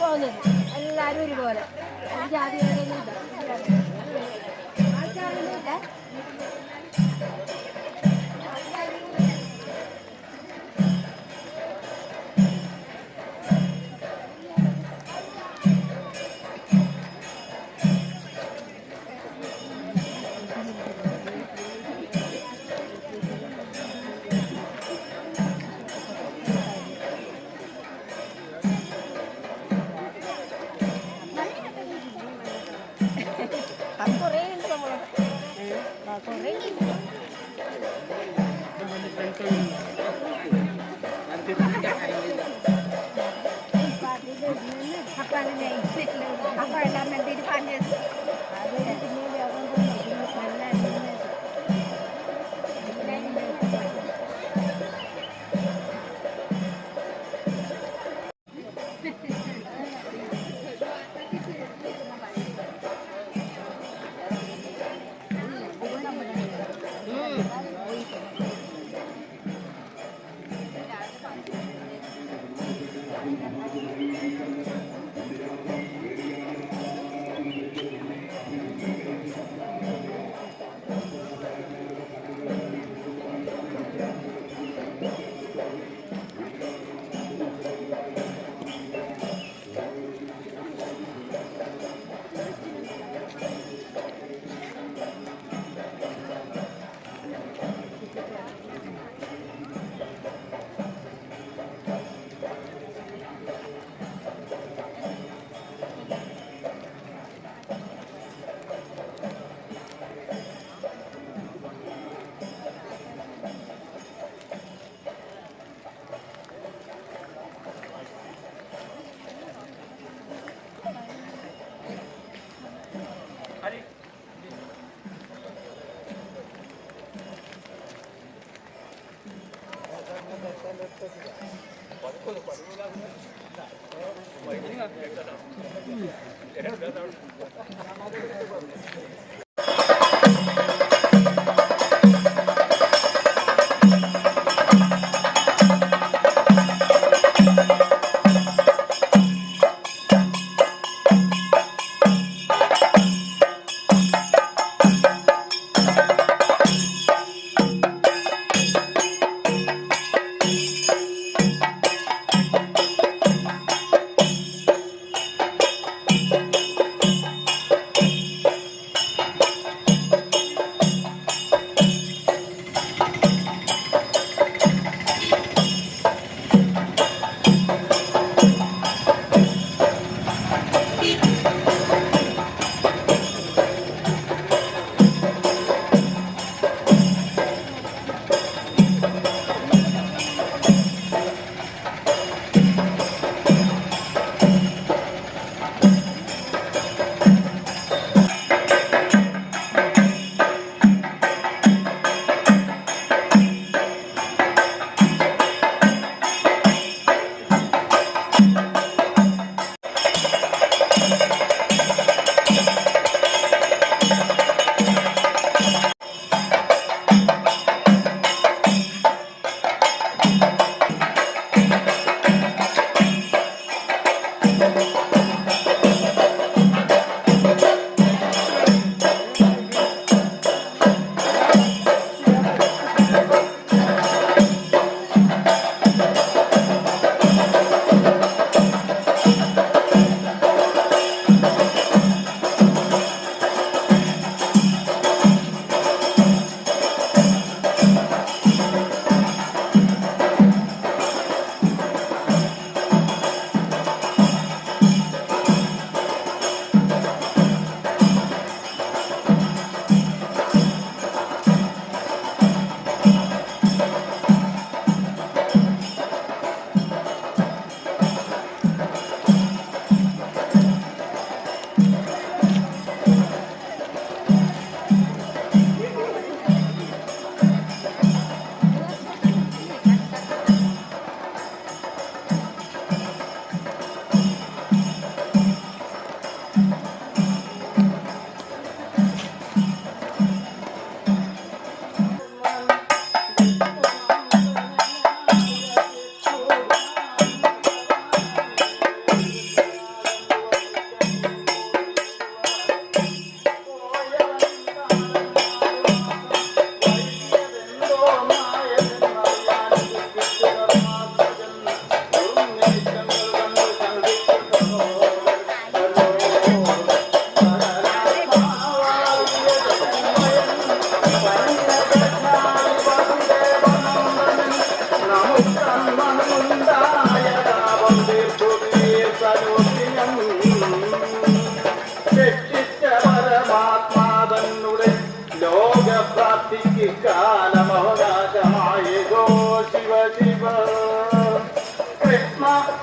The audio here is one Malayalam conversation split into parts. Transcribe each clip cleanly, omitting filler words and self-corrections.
പോകുന്നത് എല്ലാവരും ഒരുപോലെ ജാതി ആൾക്കാരൊന്നുമില്ല. കുറേ ഉണ്ട് നമ്മൾ കുറേ അപ്പോൾ എല്ലാം വേണ്ടിയിട്ട് പറഞ്ഞത് അത് പിന്നെ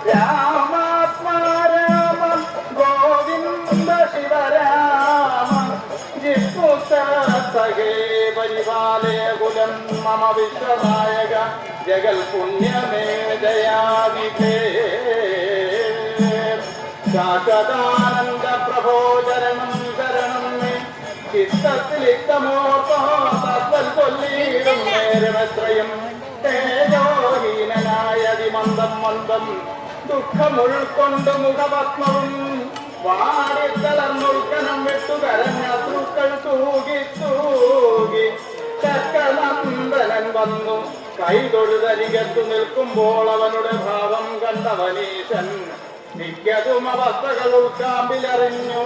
രാമാത്മാ രാമ ഗോവിന്ദ ശിവരാമ ജിഷ്ണുസഹേ പരിപാലയ കുലം മമ വിശ്വനായക ജഗൽ പുണ്യമേ ദയാവിധേ ശാശ്വതാനന്ദ പ്രഭോ ചരണം ശരണം മേ ചിത്തത്തിലിത്തമോർത്തോ തത്വൽ കൊല്ലിയിടും നേരമെത്രയും തേജോഹീനനായ അതിമന്ദം മന്ദം ദുഃഖമുൾക്കൊണ്ട് മുഖപത്മവും വാടിത്തളർന്നുൾക്കനം വിട്ടുകരഞ്ഞ തൂക്കൾ തൂകി തൂകി ചക്രനന്ദനൻ വന്നു കൈതൊഴുതരികത്തു നിൽക്കുമ്പോൾ അവനുടെ ഭാവം കണ്ടവനീശൻ മിക്കതും അവസ്ഥകൾ ഉൾക്കാമ്പിലറിഞ്ഞു.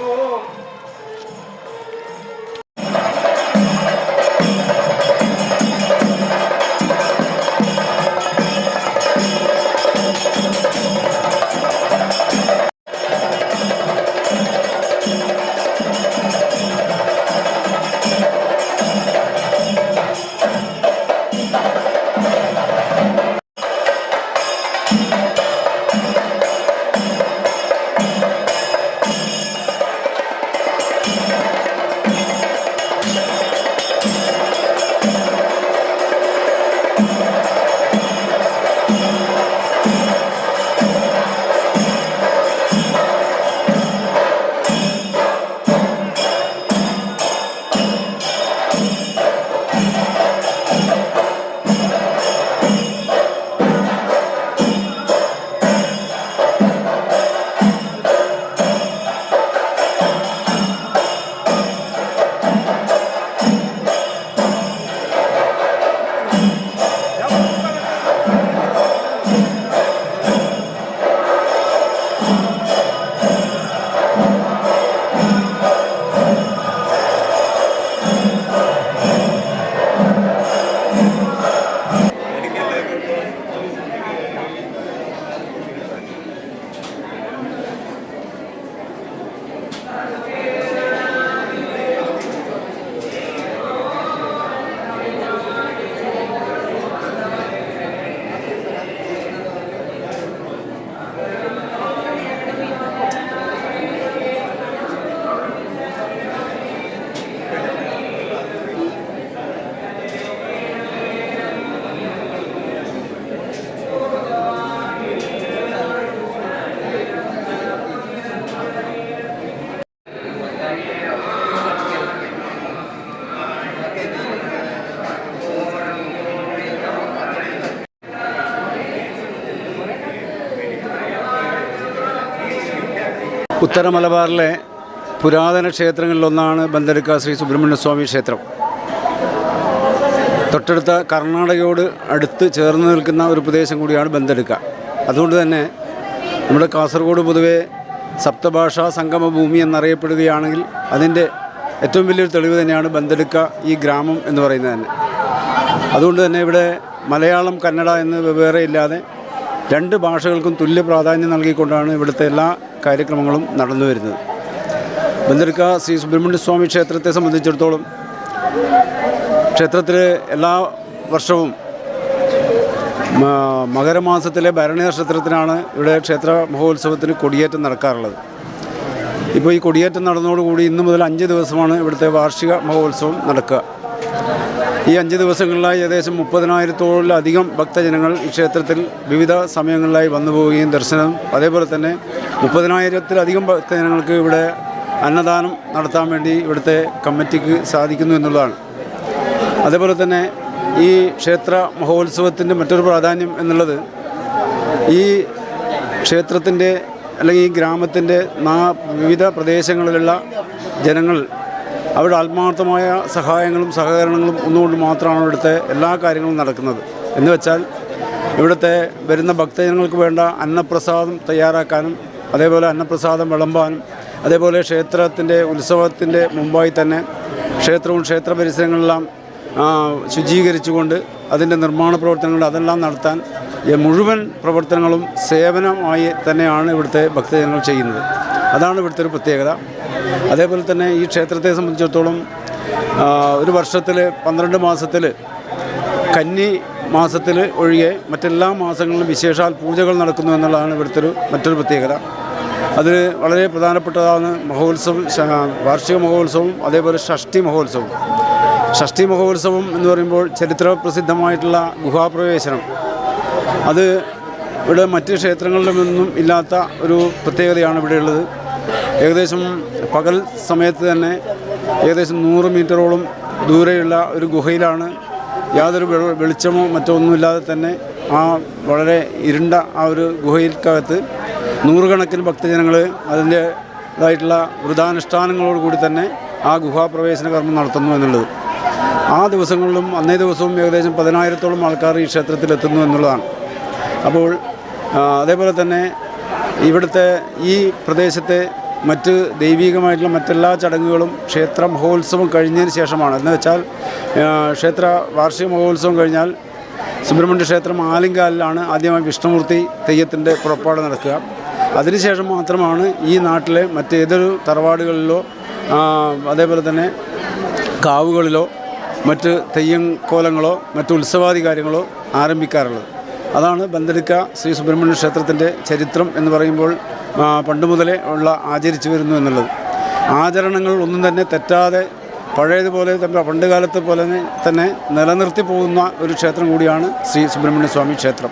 ഉത്തര മലബാറിലെ പുരാതന ക്ഷേത്രങ്ങളിലൊന്നാണ് ബന്ദടുക്ക ശ്രീ സുബ്രഹ്മണ്യസ്വാമി ക്ഷേത്രം. തൊട്ടടുത്ത കർണാടകയോട് അടുത്ത് ചേർന്ന് നിൽക്കുന്ന ഒരു പ്രദേശം കൂടിയാണ് ബന്ദടുക്ക. അതുകൊണ്ട് തന്നെ നമ്മുടെ കാസർഗോഡ് പൊതുവെ സപ്തഭാഷാ സംഗമ ഭൂമി എന്നറിയപ്പെടുകയാണെങ്കിൽ അതിൻ്റെ ഏറ്റവും വലിയൊരു തെളിവ് തന്നെയാണ് ബന്ദടുക്ക ഈ ഗ്രാമം എന്ന് പറയുന്നത് തന്നെ. അതുകൊണ്ട് തന്നെ ഇവിടെ മലയാളം കന്നഡ എന്ന് വെവ്വേറെ ഇല്ലാതെ രണ്ട് ഭാഷകൾക്കും തുല്യ പ്രാധാന്യം നൽകിക്കൊണ്ടാണ് ഇവിടുത്തെ എല്ലാ കാര്യക്രമങ്ങളും നടന്നു വരുന്നത്. ബന്ദടുക്ക ശ്രീ സുബ്രഹ്മണ്യസ്വാമി ക്ഷേത്രത്തെ സംബന്ധിച്ചിടത്തോളം ക്ഷേത്രത്തിൽ എല്ലാ വർഷവും മകരമാസത്തിലെ ഭരണി നക്ഷത്രത്തിനാണ് ഇവിടെ ക്ഷേത്ര മഹോത്സവത്തിന് കൊടിയേറ്റം നടക്കാറുള്ളത്. ഇപ്പോൾ ഈ കൊടിയേറ്റം നടന്നതോടുകൂടി ഇന്ന് മുതൽ 5 ദിവസമാണ് ഇവിടുത്തെ വാർഷിക മഹോത്സവം നടക്കുക. ഈ 5 ദിവസങ്ങളിലായി ഏകദേശം 30,000-ത്തോളധികം ഭക്തജനങ്ങൾ ഈ ക്ഷേത്രത്തിൽ വിവിധ സമയങ്ങളിലായി വന്നു പോവുകയും ദർശനം, അതേപോലെ തന്നെ 30,000-ത്തിലധികം ഭക്തജനങ്ങൾക്ക് ഇവിടെ അന്നദാനം നടത്താൻ വേണ്ടി ഇവിടുത്തെ കമ്മിറ്റിക്ക് സാധിക്കുന്നു എന്നുള്ളതാണ്. അതേപോലെ തന്നെ ഈ ക്ഷേത്ര മഹോത്സവത്തിൻ്റെ മറ്റൊരു പ്രാധാന്യം എന്നുള്ളത് ഈ ക്ഷേത്രത്തിൻ്റെ അല്ലെങ്കിൽ ഈ ഗ്രാമത്തിൻ്റെ വിവിധ പ്രദേശങ്ങളിലുള്ള ജനങ്ങൾ അവരുടെ ആത്മാർത്ഥമായ സഹായങ്ങളും സഹകരണങ്ങളും ഒന്നുകൊണ്ട് മാത്രമാണ് ഇവിടുത്തെ എല്ലാ കാര്യങ്ങളും നടക്കുന്നത്. എന്ന് വെച്ചാൽ ഇവിടുത്തെ വരുന്ന ഭക്തജനങ്ങൾക്ക് വേണ്ട അന്നപ്രസാദം തയ്യാറാക്കാനും അതേപോലെ അന്നപ്രസാദം വിളമ്പാനും അതേപോലെ ക്ഷേത്രത്തിൻ്റെ ഉത്സവത്തിൻ്റെ മുമ്പായി തന്നെ ക്ഷേത്രവും ക്ഷേത്ര പരിസരങ്ങളെല്ലാം ശുചീകരിച്ചുകൊണ്ട് അതിൻ്റെ നിർമ്മാണ പ്രവർത്തനങ്ങൾ അതെല്ലാം നടത്താൻ മുഴുവൻ പ്രവർത്തനങ്ങളും സേവനമായി തന്നെയാണ് ഇവിടുത്തെ ഭക്തജനങ്ങൾ ചെയ്യുന്നത്. അതാണ് ഇവിടുത്തെ ഒരു പ്രത്യേകത. അതേപോലെ തന്നെ ഈ ക്ഷേത്രത്തെ സംബന്ധിച്ചിടത്തോളം ഒരു വർഷത്തിൽ 12 മാസത്തിൽ കന്നി മാസത്തിൽ ഒഴികെ മറ്റെല്ലാ മാസങ്ങളിലും വിശേഷാൽ പൂജകൾ നടക്കുന്നു എന്നുള്ളതാണ് ഇവിടുത്തെ മറ്റൊരു പ്രത്യേകത. അതിൽ വളരെ പ്രധാനപ്പെട്ടതാണ് മഹോത്സവം, വാർഷിക മഹോത്സവം, അതേപോലെ ഷഷ്ഠി മഹോത്സവം. ഷഷ്ഠി മഹോത്സവം എന്ന് പറയുമ്പോൾ ചരിത്രപ്രസിദ്ധമായിട്ടുള്ള ഗുഹാപ്രവേശനം, അത് ഇവിടെ മറ്റ് ക്ഷേത്രങ്ങളിലൊന്നും ഇല്ലാത്ത ഒരു പ്രത്യേകതയാണ് ഇവിടെയുള്ളത്. ഏകദേശം പകൽ സമയത്ത് തന്നെ ഏകദേശം 100 മീറ്ററോളം ദൂരെയുള്ള ഒരു ഗുഹയിലാണ് യാതൊരു വെളിച്ചമോ മറ്റോ ഒന്നുമില്ലാതെ തന്നെ ആ വളരെ ഇരുണ്ട ആ ഒരു ഗുഹയിൽക്കകത്ത് നൂറുകണക്കിന് ഭക്തജനങ്ങൾ അതിൻ്റേതായിട്ടുള്ള വൃതാനുഷ്ഠാനങ്ങളോടുകൂടി തന്നെ ആ ഗുഹാപ്രവേശന കർമ്മം നടത്തുന്നു എന്നുള്ളത്. ആ ദിവസങ്ങളിലും അന്നേ ദിവസവും ഏകദേശം 10,000-ഓളം ആൾക്കാർ ഈ ക്ഷേത്രത്തിലെത്തുന്നു എന്നുള്ളതാണ്. അപ്പോൾ അതേപോലെ തന്നെ ഇവിടുത്തെ ഈ പ്രദേശത്തെ മറ്റ് ദൈവികമായിട്ടുള്ള മറ്റെല്ലാ ചടങ്ങുകളും ക്ഷേത്ര മഹോത്സവം കഴിഞ്ഞതിന് ശേഷമാണ്. എന്ന് വെച്ചാൽ ക്ഷേത്ര വാർഷിക മഹോത്സവം കഴിഞ്ഞാൽ സുബ്രഹ്മണ്യ ക്ഷേത്രം ആലിങ്കാലിലാണ് ആദ്യമായി വിഷ്ണുമൂർത്തി തെയ്യത്തിൻ്റെ പുറപ്പാട് നടക്കുക. അതിനുശേഷം മാത്രമാണ് ഈ നാട്ടിലെ മറ്റേതൊരു തറവാടുകളിലോ അതേപോലെ തന്നെ കാവുകളിലോ മറ്റ് തെയ്യം കോലങ്ങളോ മറ്റ് ഉത്സവാദി കാര്യങ്ങളോ ആരംഭിക്കാറുള്ളത്. അതാണ് ബന്തെടുക്ക ശ്രീ സുബ്രഹ്മണ്യ ക്ഷേത്രത്തിൻ്റെ ചരിത്രം എന്ന് പറയുമ്പോൾ പണ്ട് മുതലേ ഉള്ള ആചരിച്ചു വരുന്നു എന്നുള്ളത്. ആചരണങ്ങൾ ഒന്നും തന്നെ തെറ്റാതെ പഴയതുപോലെ പണ്ട് കാലത്തെ പോലെ തന്നെ നിലനിർത്തി പോകുന്ന ഒരു ക്ഷേത്രം കൂടിയാണ് ശ്രീ സുബ്രഹ്മണ്യ സ്വാമി ക്ഷേത്രം.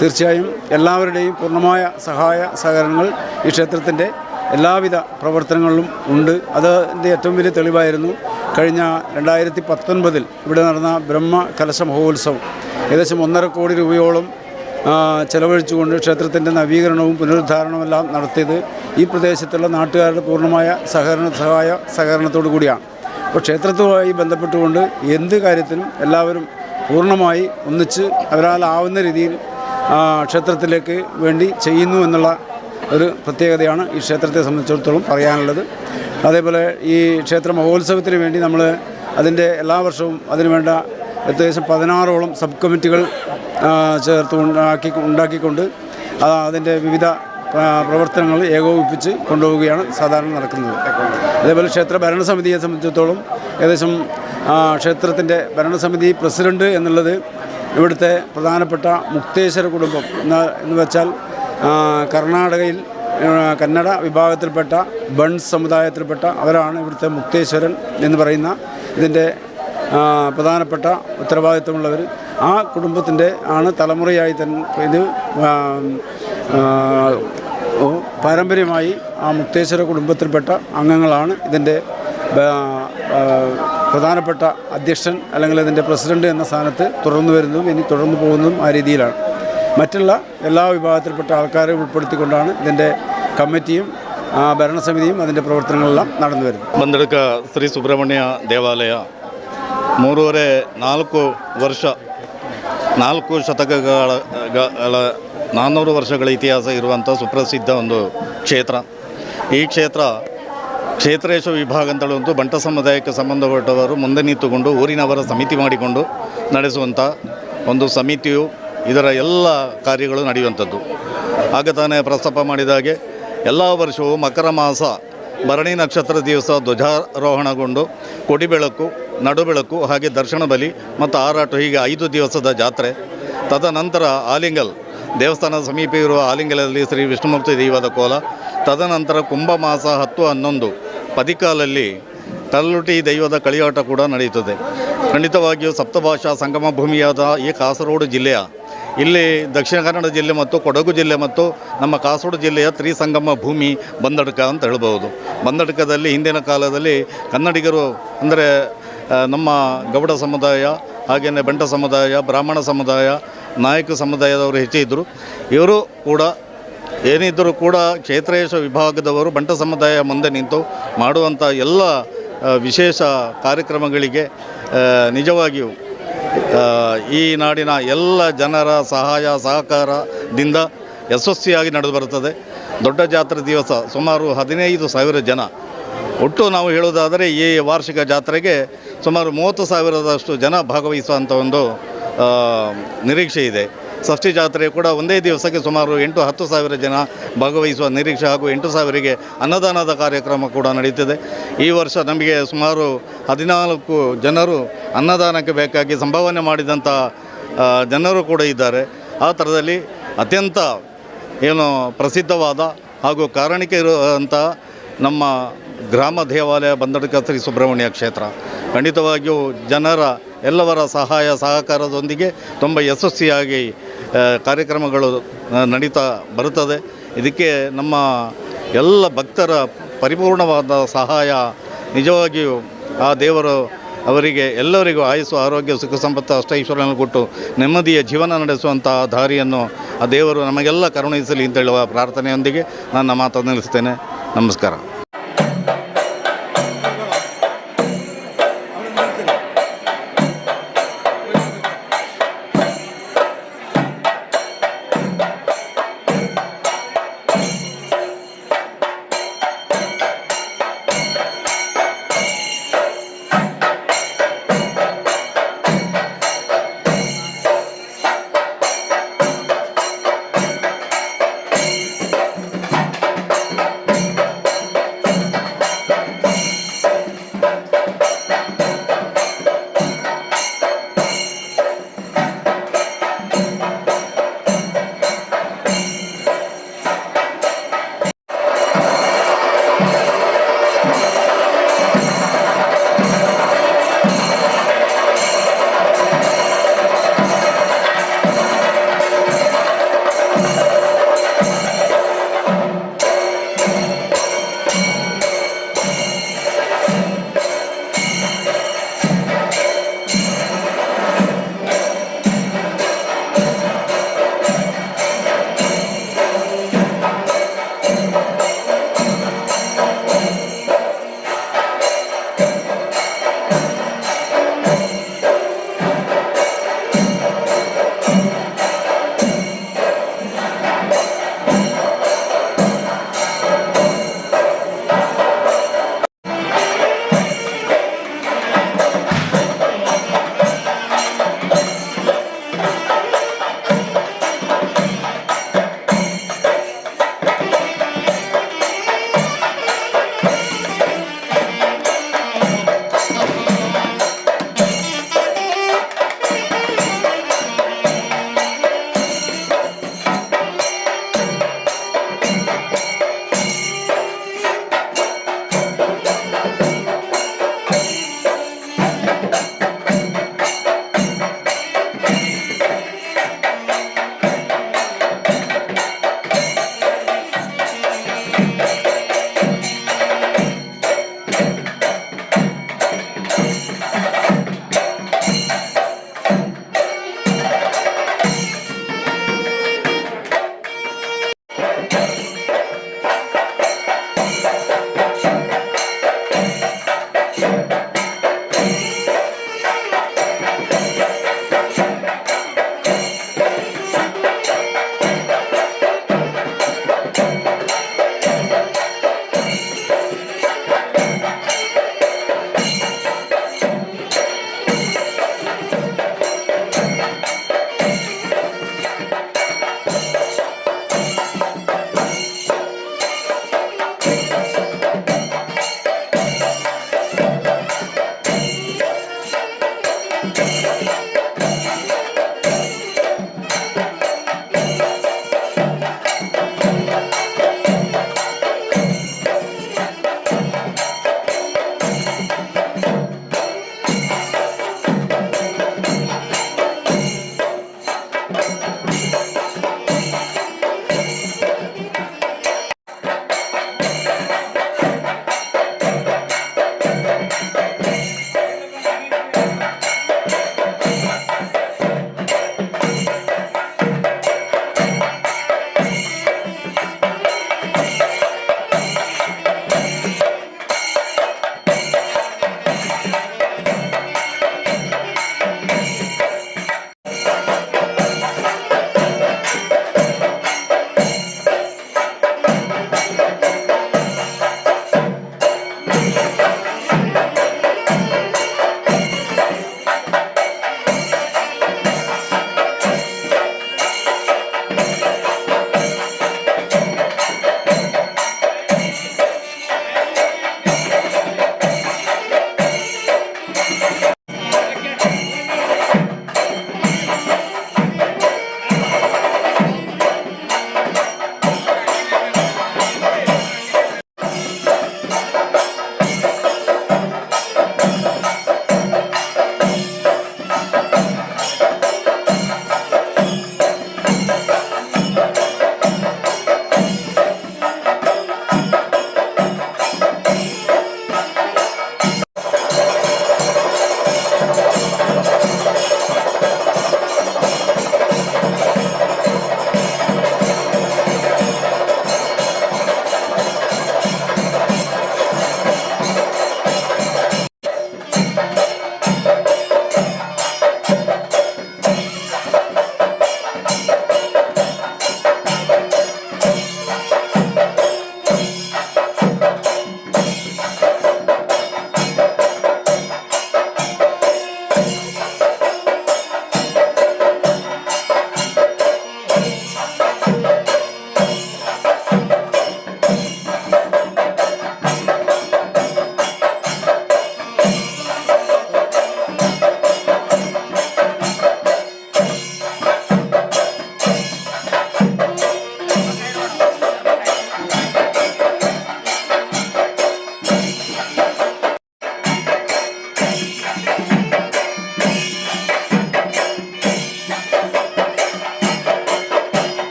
തീർച്ചയായും എല്ലാവരുടെയും പൂർണ്ണമായ സഹായ സഹകരണങ്ങൾ ഈ ക്ഷേത്രത്തിൻ്റെ എല്ലാവിധ പ്രവർത്തനങ്ങളിലും ഉണ്ട്. അതിൻ്റെ ഏറ്റവും വലിയ തെളിവായിരുന്നു കഴിഞ്ഞ 2019 ഇവിടെ നടന്ന ബ്രഹ്മ കലശ മഹോത്സവം. ഏകദേശം 1.5 കോടി രൂപയോളം ചെലവഴിച്ചുകൊണ്ട് ക്ഷേത്രത്തിൻ്റെ നവീകരണവും പുനരുദ്ധാരണവുമെല്ലാം നടത്തിയത് ഈ പ്രദേശത്തുള്ള നാട്ടുകാരുടെ പൂർണ്ണമായ സഹകരണത്തോടു കൂടിയാണ്. അപ്പോൾ ക്ഷേത്രത്തുമായി ബന്ധപ്പെട്ടുകൊണ്ട് എന്ത് കാര്യത്തിനും എല്ലാവരും പൂർണ്ണമായി ഒന്നിച്ച് അവരാലാവുന്ന രീതിയിൽ ക്ഷേത്രത്തിലേക്ക് വേണ്ടി ചെയ്യുന്നു എന്നുള്ള ഒരു പ്രത്യേകതയാണ് ഈ ക്ഷേത്രത്തെ സംബന്ധിച്ചിടത്തോളം പറയാനുള്ളത്. അതേപോലെ ഈ ക്ഷേത്ര മഹോത്സവത്തിന് വേണ്ടി നമ്മൾ അതിൻ്റെ എല്ലാ വർഷവും അതിനുവേണ്ട ഏകദേശം 16ഓളം സബ് കമ്മിറ്റികൾ ഉണ്ടാക്കിക്കൊണ്ട് അതിൻ്റെ വിവിധ പ്രവർത്തനങ്ങൾ ഏകോപിപ്പിച്ച് കൊണ്ടുപോവുകയാണ് സാധാരണ നടക്കുന്നത്. അതേപോലെ ക്ഷേത്ര ഭരണസമിതിയെ സംബന്ധിച്ചിടത്തോളം ഏകദേശം ക്ഷേത്രത്തിൻ്റെ ഭരണസമിതി പ്രസിഡൻറ്റ് എന്നുള്ളത് ഇവിടുത്തെ പ്രധാനപ്പെട്ട മുക്തേശ്വര കുടുംബം എന്ന് വെച്ചാൽ കർണാടകയിൽ കന്നഡ വിഭാഗത്തിൽപ്പെട്ട ബൺസ് സമുദായത്തിൽപ്പെട്ട അവരാണ് ഇവിടുത്തെ മുക്തേശ്വരൻ എന്ന് പറയുന്ന ഇതിൻ്റെ പ്രധാനപ്പെട്ട ഉത്തരവാദിത്വമുള്ളവർ. ആ കുടുംബത്തിൻ്റെ ആണ് തലമുറയായി തന്നെ ഇത് പാരമ്പര്യമായി ആ മുക്തേശ്വര കുടുംബത്തിൽപ്പെട്ട അംഗങ്ങളാണ് ഇതിൻ്റെ പ്രധാനപ്പെട്ട അധ്യക്ഷൻ അല്ലെങ്കിൽ ഇതിൻ്റെ പ്രസിഡൻറ്റ് എന്ന സ്ഥാനത്ത് തുടർന്നു വരുന്നതും ഇനി തുടർന്നു പോകുന്നതും ആ രീതിയിലാണ്. മറ്റുള്ള എല്ലാ വിഭാഗത്തിൽപ്പെട്ട ആൾക്കാരെ ഉൾപ്പെടുത്തിക്കൊണ്ടാണ് ഇതിൻ്റെ കമ്മിറ്റിയും ഭരണസമിതിയും അതിൻ്റെ പ്രവർത്തനങ്ങളെല്ലാം നടന്നു വരുന്നത്. ಬಂದೆಡುಕ ಶ್ರೀ ಸುಬ್ರಹ್ಮಣ್ಯ ದೇವಾಲಯ 4 ಶತಕಗಳ 400 ವರ್ಷಗಳ ಇತಿಹಾಸ ಇರುವಂಥ ಸುಪ್ರಸಿದ್ಧ ಒಂದು ಕ್ಷೇತ್ರ. ಈ ಕ್ಷೇತ್ರೇಶ ವಿಭಾಗ ಅಂತ ಹೇಳುವಂಥ ಬಂಟ ಸಮುದಾಯಕ್ಕೆ ಸಂಬಂಧಪಟ್ಟವರು ಮುಂದೆ ನಿಂತುಕೊಂಡು ಊರಿನವರ ಸಮಿತಿ ಮಾಡಿಕೊಂಡು ನಡೆಸುವಂಥ ಒಂದು ಸಮಿತಿಯು ಇದರ ಎಲ್ಲ ಕಾರ್ಯಗಳು ನಡೆಯುವಂಥದ್ದು. ಆಗ ತಾನೇ ಪ್ರಸ್ತಾಪ ಮಾಡಿದಾಗೆ ಎಲ್ಲ ವರ್ಷವೂ ಮಕರ ಮಾಸ ಭರಣಿ ನಕ್ಷತ್ರ ದಿವಸ ಧ್ವಜಾರೋಹಣಗೊಂಡು ಕೊಡಿಬೆಳಕು, ನಡುಬೆಳಕು, ಹಾಗೆ ದರ್ಶನ ಬಲಿ ಮತ್ತು ಆರಾಟ, ಹೀಗೆ 5 ದಿವಸದ ಜಾತ್ರೆ. ತದನಂತರ ಆಲಿಂಗಲ್ ದೇವಸ್ಥಾನದ ಸಮೀಪ ಇರುವ ಆಲಿಂಗಲಲ್ಲಿ ಶ್ರೀ ವಿಷ್ಣುಮೂರ್ತಿ ದೈವದ ಕೋಲ. ತದನಂತರ ಕುಂಭಮಾಸ 10-11 ಪದಿಕಾಲಲ್ಲಿ ಕಲ್ಲುಟಿ ದೈವದ ಕಳಿಯಾಟ ಕೂಡ ನಡೆಯುತ್ತದೆ. ಖಂಡಿತವಾಗಿಯೂ ಸಪ್ತಭಾಷಾ ಸಂಗಮ ಭೂಮಿಯಾದ ಈ ಕಾಸರಗೋಡು ಜಿಲ್ಲೆಯ ಇಲ್ಲಿ ದಕ್ಷಿಣ ಕನ್ನಡ ಜಿಲ್ಲೆ ಮತ್ತು ಕೊಡಗು ಜಿಲ್ಲೆ ಮತ್ತು ನಮ್ಮ ಕಾಸರಗೋಡು ಜಿಲ್ಲೆಯ ತ್ರಿಸಂಗಮ ಭೂಮಿ ಬಂದಡ್ಕ ಅಂತ ಹೇಳ್ಬೋದು. ಬಂದಡ್ಕದಲ್ಲಿ ಹಿಂದಿನ ಕಾಲದಲ್ಲಿ ಕನ್ನಡಿಗರು ಅಂದರೆ ನಮ್ಮ ಗೌಡ ಸಮುದಾಯ, ಹಾಗೆಯೇ ಬಂಟ ಸಮುದಾಯ, ಬ್ರಾಹ್ಮಣ ಸಮುದಾಯ, ನಾಯಕ ಸಮುದಾಯದವರು ಹೆಚ್ಚಿದ್ದರು. ಇವರು ಕೂಡ ಏನಿದ್ದರೂ ಕೂಡ ಕ್ಷೇತ್ರೇಶ ವಿಭಾಗದವರು ಬಂಟ ಸಮುದಾಯ ಮುಂದೆ ನಿಂತು ಮಾಡುವಂಥ ಎಲ್ಲ ವಿಶೇಷ ಕಾರ್ಯಕ್ರಮಗಳಿಗೆ ನಿಜವಾಗಿಯೂ ಈ ನಾಡಿನ ಎಲ್ಲ ಜನರ ಸಹಾಯ ಸಹಕಾರದಿಂದ ಯಶಸ್ವಿಯಾಗಿ ನಡೆದು ಬರುತ್ತದೆ. ದೊಡ್ಡ ಜಾತ್ರೆ ದಿವಸ ಸುಮಾರು 15,000 ಜನ ಒಟ್ಟು ನಾವು ಹೇಳುವುದಾದರೆ ಈ ವಾರ್ಷಿಕ ಜಾತ್ರೆಗೆ ಸುಮಾರು 30,000ದಷ್ಟು ಜನ ಭಾಗವಹಿಸುವಂಥ ಒಂದು ನಿರೀಕ್ಷೆ ಇದೆ. ಷಷ್ಠಿ ಜಾತ್ರೆ ಕೂಡ ಒಂದೇ ದಿವಸಕ್ಕೆ ಸುಮಾರು 8-10,000 ಜನ ಭಾಗವಹಿಸುವ ನಿರೀಕ್ಷೆ ಹಾಗೂ 8,000ಗೆ ಅನ್ನದಾನದ ಕಾರ್ಯಕ್ರಮ ಕೂಡ ನಡೀತಿದೆ. ಈ ವರ್ಷ ನಮಗೆ ಸುಮಾರು 14 ಜನರು ಅನ್ನದಾನಕ್ಕೆ ಬೇಕಾಗಿ ಸಂಭಾವನೆ ಮಾಡಿದಂಥ ಜನರು ಕೂಡ ಇದ್ದಾರೆ. ಆ ಥರದಲ್ಲಿ ಅತ್ಯಂತ ಏನು ಪ್ರಸಿದ್ಧವಾದ ಹಾಗೂ ಕಾರಣಿಕ ಇರುವಂಥ ನಮ್ಮ ಗ್ರಾಮ ದೇವಾಲಯ ಬಂದಡ್ಕ ಶ್ರೀ ಸುಬ್ರಹ್ಮಣ್ಯ ಕ್ಷೇತ್ರ ಖಂಡಿತವಾಗಿಯೂ ಜನರ ಎಲ್ಲವರ ಸಹಾಯ ಸಹಕಾರದೊಂದಿಗೆ ತುಂಬ ಯಶಸ್ವಿಯಾಗಿ ಕಾರ್ಯಕ್ರಮಗಳು ನಡೀತಾ ಬರುತ್ತದೆ. ಇದಕ್ಕೆ ನಮ್ಮ ಎಲ್ಲ ಭಕ್ತರ ಪರಿಪೂರ್ಣವಾದ ಸಹಾಯ ನಿಜವಾಗಿಯೂ ಆ ದೇವರು ಅವರಿಗೆ ಎಲ್ಲರಿಗೂ ಆಯುಸ್ಸು ಆರೋಗ್ಯ ಸುಖ ಸಂಪತ್ತು ಅಷ್ಟೈಶ್ವರ್ಯವನ್ನು ಕೊಟ್ಟು ನೆಮ್ಮದಿಯ ಜೀವನ ನಡೆಸುವಂತಹ ದಾರಿಯನ್ನು ಆ ದೇವರು ನಮಗೆಲ್ಲ ಕರುಣಿಸಲಿ ಅಂತ ಹೇಳುವ ಪ್ರಾರ್ಥನೆಯೊಂದಿಗೆ ನನ್ನ ಮಾತನ್ನು ನಿಲ್ಲಿಸ್ತೇನೆ. ನಮಸ್ಕಾರ.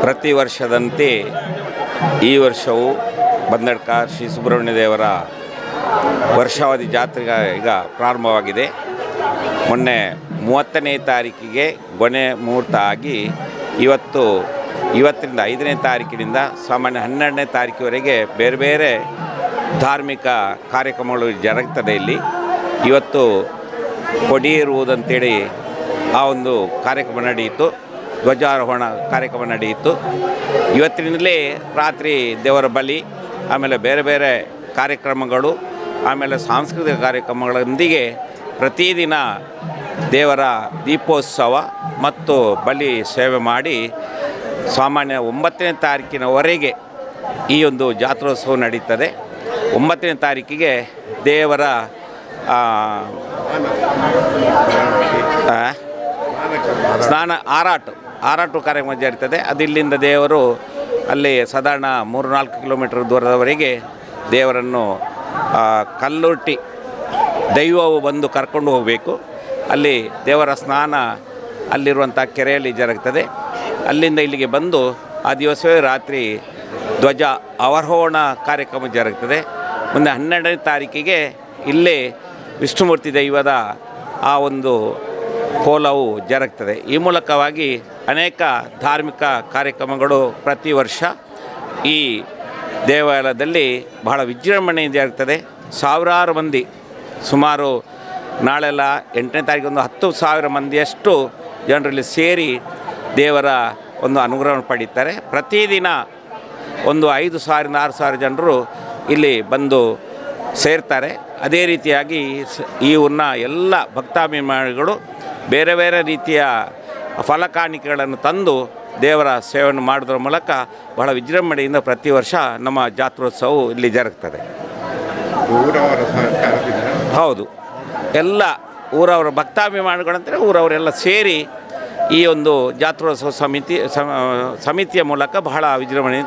ಪ್ರತಿ ವರ್ಷದಂತೆ ಈ ವರ್ಷವೂ ಬಂದಡ್ಕ ಶ್ರೀ ಸುಬ್ರಹ್ಮಣ್ಯ ದೇವರ ವರ್ಷಾವಧಿ ಜಾತ್ರೆ ಈಗ ಪ್ರಾರಂಭವಾಗಿದೆ. ಮೊನ್ನೆ 30ನೇ ತಾರೀಕಿಗೆ ಕೊನೆ ಮುಹೂರ್ತ ಆಗಿ ಇವತ್ತಿನಿಂದ 5ನೇ ತಾರೀಕಿನಿಂದ ಸಾಮಾನ್ಯ 12ನೇ ತಾರೀಕಿವರೆಗೆ ಬೇರೆ ಬೇರೆ ಧಾರ್ಮಿಕ ಕಾರ್ಯಕ್ರಮಗಳು ಜರುಗ್ತದೆ. ಇಲ್ಲಿ ಇವತ್ತು ಕೊಡಿಯೇರುವುದಂತೇಳಿ ಆ ಒಂದು ಕಾರ್ಯಕ್ರಮ ನಡೆಯಿತು, ಧ್ವಜಾರೋಹಣ ಕಾರ್ಯಕ್ರಮ ನಡೆಯಿತು. ಇವತ್ತಿನಿಂದಲೇ ರಾತ್ರಿ ದೇವರ ಬಲಿ, ಆಮೇಲೆ ಬೇರೆ ಬೇರೆ ಕಾರ್ಯಕ್ರಮಗಳು, ಆಮೇಲೆ ಸಾಂಸ್ಕೃತಿಕ ಕಾರ್ಯಕ್ರಮಗಳೊಂದಿಗೆ ಪ್ರತಿದಿನ ದೇವರ ದೀಪೋತ್ಸವ ಮತ್ತು ಬಲಿ ಸೇವೆ ಮಾಡಿ ಸಾಮಾನ್ಯ 9ನೇ ತಾರೀಕಿನವರೆಗೆ ಈ ಒಂದು ಜಾತ್ರೋತ್ಸವ ನಡೀತದೆ. 9ನೇ ತಾರೀಕಿಗೆ ದೇವರ ಸ್ನಾನ ಆರಾಟ ಕಾರ್ಯಕ್ರಮ ಜರುತ್ತದೆ. ಅದು ಇಲ್ಲಿಂದ ದೇವರು ಅಲ್ಲಿ ಸಾಧಾರಣ 3-4 ಕಿಲೋಮೀಟರ್ ದೂರದವರೆಗೆ ದೇವರನ್ನು ಕಲ್ಲುರ್ಟಿ ದೈವವು ಬಂದು ಕರ್ಕೊಂಡು ಹೋಗಬೇಕು. ಅಲ್ಲಿ ದೇವರ ಸ್ನಾನ ಅಲ್ಲಿರುವಂಥ ಕೆರೆಯಲ್ಲಿ ಜರುಗ್ತದೆ. ಅಲ್ಲಿಂದ ಇಲ್ಲಿಗೆ ಬಂದು ಆ ದಿವಸವೇ ರಾತ್ರಿ ಧ್ವಜ ಆರೋಹಣ ಕಾರ್ಯಕ್ರಮ ಜರುಗ್ತದೆ. ಮುಂದೆ 12ನೇ ತಾರೀಕಿಗೆ ಇಲ್ಲೇ ವಿಷ್ಣುಮೂರ್ತಿ ದೈವದ ಆ ಒಂದು ಕೋಲವು ಜರುಗ್ತದೆ. ಈ ಮೂಲಕವಾಗಿ ಅನೇಕ ಧಾರ್ಮಿಕ ಕಾರ್ಯಕ್ರಮಗಳು ಪ್ರತಿ ವರ್ಷ ಈ ದೇವಾಲಯದಲ್ಲಿ ಬಹಳ ವಿಜೃಂಭಣೆಯಿಂದ ಜರುಗ್ತದೆ. ಸಾವಿರಾರು ಮಂದಿ, ಸುಮಾರು ನಾಳೆಲ್ಲ 8ನೇ ತಾರೀಕು 10,000 ಮಂದಿಯಷ್ಟು ಜನರಲ್ಲಿ ಸೇರಿ ದೇವರ ಒಂದು ಅನುಗ್ರಹವನ್ನು ಪಡೀತಾರೆ. ಪ್ರತಿದಿನ 5,000-6,000 ಜನರು ಇಲ್ಲಿ ಬಂದು ಸೇರ್ತಾರೆ. ಅದೇ ರೀತಿಯಾಗಿ ಈ ಊರಿನ ಎಲ್ಲ ಭಕ್ತಾಭಿಮಾನಿಗಳು ಬೇರೆ ಬೇರೆ ರೀತಿಯ ಫಲಕಾಣಿಕೆಗಳನ್ನು ತಂದು ದೇವರ ಸೇವೆಯನ್ನು ಮಾಡೋದ್ರ ಮೂಲಕ ಬಹಳ ವಿಜೃಂಭಣೆಯಿಂದ ಪ್ರತಿ ವರ್ಷ ನಮ್ಮ ಜಾತ್ರೋತ್ಸವವು ಇಲ್ಲಿ ಜರುಗ್ತದೆ. ಹೌದು, ಎಲ್ಲ ಊರವರ ಭಕ್ತಾಭಿಮಾನಿಗಳಂದರೆ ಊರವರೆಲ್ಲ ಸೇರಿ ಈ ಒಂದು ಜಾತ್ರೋತ್ಸವ ಸಮಿತಿಯ ಮೂಲಕ ಬಹಳ ವಿಜೃಂಭಣೆ